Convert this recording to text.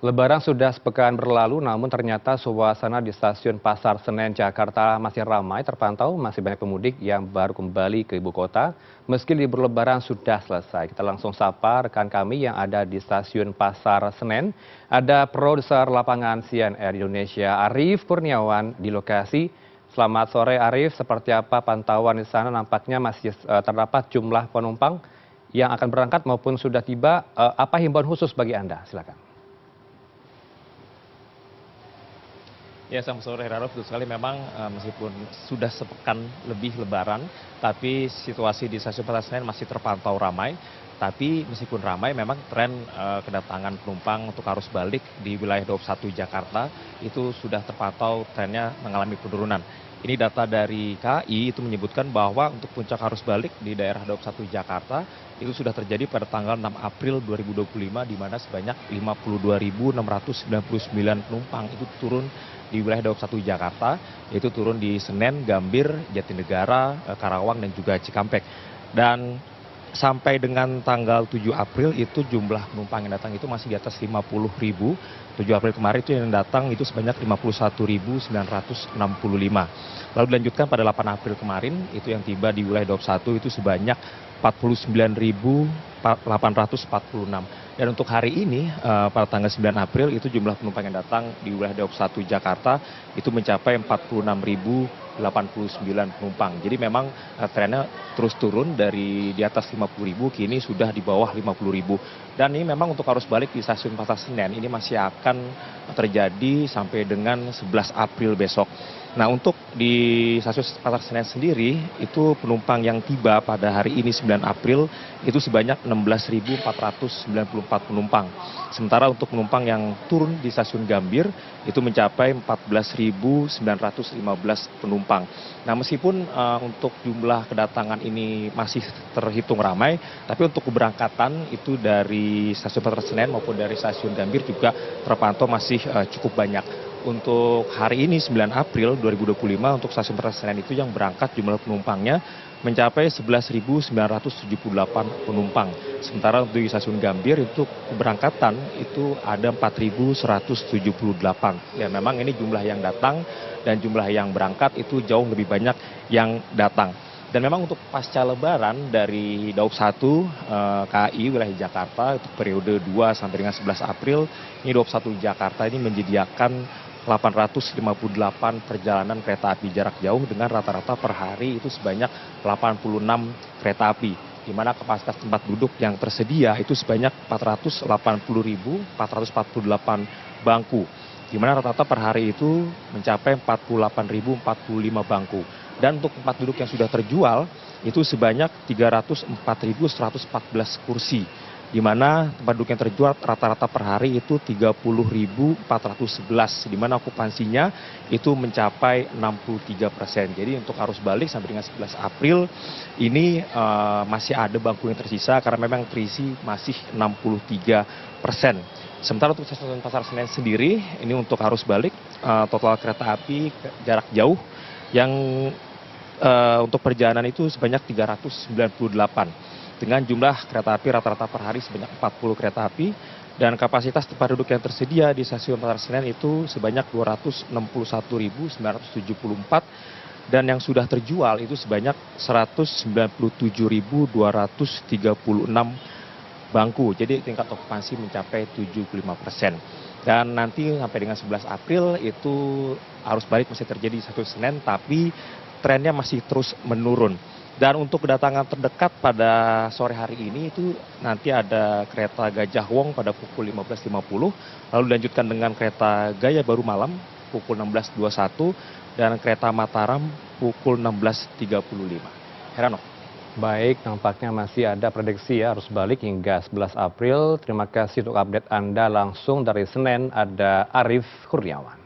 Lebaran sudah sepekan berlalu, namun ternyata suasana di stasiun Pasar Senen, Jakarta masih ramai terpantau, masih banyak pemudik yang baru kembali ke ibu kota, meski libur Lebaran sudah selesai. Kita langsung sapa rekan kami yang ada di stasiun Pasar Senen. Ada produser lapangan CNN Indonesia, Arief Kurniawan di lokasi. Selamat sore Arief, seperti apa pantauan di sana? Nampaknya masih terdapat jumlah penumpang yang akan berangkat maupun sudah tiba. Apa himbauan khusus bagi Anda? Silakan. Ya, selamat sore Heranov. Betul sekali memang meskipun sudah sepekan lebih Lebaran, tapi situasi di stasiun Pasar Senen masih terpantau ramai. Tapi meskipun ramai, memang tren kedatangan penumpang untuk arus balik di wilayah 21 Jakarta itu sudah terpantau trennya mengalami penurunan. Ini data dari KAI itu menyebutkan bahwa untuk puncak arus balik di daerah 21 Jakarta itu sudah terjadi pada tanggal 6 April 2025 di mana sebanyak 52.699 penumpang itu turun di wilayah 21 Jakarta, yaitu turun di Senen, Gambir, Jatinegara, Karawang dan juga Cikampek. Dan sampai dengan tanggal 7 April itu jumlah penumpang yang datang itu masih di atas 50.000. 7 April kemarin itu yang datang itu sebanyak 51.965. Lalu dilanjutkan pada 8 April kemarin itu yang tiba di wilayah 21 itu sebanyak 49.846. Dan untuk hari ini pada tanggal 9 April itu jumlah penumpang yang datang di wilayah 21 Jakarta itu mencapai 46.089 penumpang. Jadi memang trennya terus turun dari di atas 50.000 kini sudah di bawah 50.000. Dan ini memang untuk arus balik di stasiun Pasar Senen ini masih akan terjadi sampai dengan 11 April besok. Nah, untuk di stasiun Pasar Senen sendiri itu penumpang yang tiba pada hari ini 9 April itu sebanyak 16.494 penumpang. Sementara untuk penumpang yang turun di stasiun Gambir itu mencapai 14.915 penumpang. Nah, meskipun untuk jumlah kedatangan ini masih terhitung ramai, tapi untuk keberangkatan itu dari stasiun Pasar Senen maupun dari stasiun Gambir juga terpantau masih cukup banyak. Untuk hari ini 9 April 2025 untuk stasiun Pasar Senen itu yang berangkat jumlah penumpangnya mencapai 11.978 penumpang. Sementara untuk di stasiun Gambir itu keberangkatan itu ada 4.178. Ya, memang ini jumlah yang datang dan jumlah yang berangkat itu jauh lebih banyak yang datang. Dan memang untuk pasca Lebaran dari Daup 1 KAI wilayah Jakarta untuk periode 2 sampai dengan 11 April ini Daup 1 Jakarta ini menyediakan 858 perjalanan kereta api jarak jauh dengan rata-rata per hari itu sebanyak 86 kereta api, di mana kapasitas tempat duduk yang tersedia itu sebanyak 480.448 bangku, di mana rata-rata per hari itu mencapai 48.045 bangku. Dan untuk tempat duduk yang sudah terjual itu sebanyak 304.114 kursi, di mana tempat duduk yang terjual rata-rata per hari itu 30.411, di mana okupansinya itu mencapai 63%. Jadi untuk arus balik sampai dengan 11 April ini masih ada bangku yang tersisa karena memang terisi masih 63%. Sementara untuk stasiun Pasar Senen sendiri ini untuk arus balik total kereta api jarak jauh yang untuk perjalanan itu sebanyak 398. Dengan jumlah kereta api rata-rata per hari sebanyak 40 kereta api dan kapasitas tempat duduk yang tersedia di stasiun Pasar Senen itu sebanyak 261.974 dan yang sudah terjual itu sebanyak 197.236 bangku. Jadi tingkat okupansi mencapai 75%. Dan nanti sampai dengan 11 April itu arus balik masih terjadi di stasiun Senen, tapi trennya masih terus menurun. Dan untuk kedatangan terdekat pada sore hari ini itu nanti ada kereta Gajah Wong pada pukul 15.50, lalu dilanjutkan dengan kereta Gaya Baru Malam pukul 16.21 dan kereta Mataram pukul 16.35. Heranov. Baik, nampaknya masih ada prediksi ya arus balik hingga 11 April. Terima kasih untuk update Anda langsung dari Senen, ada Arief Kurniawan.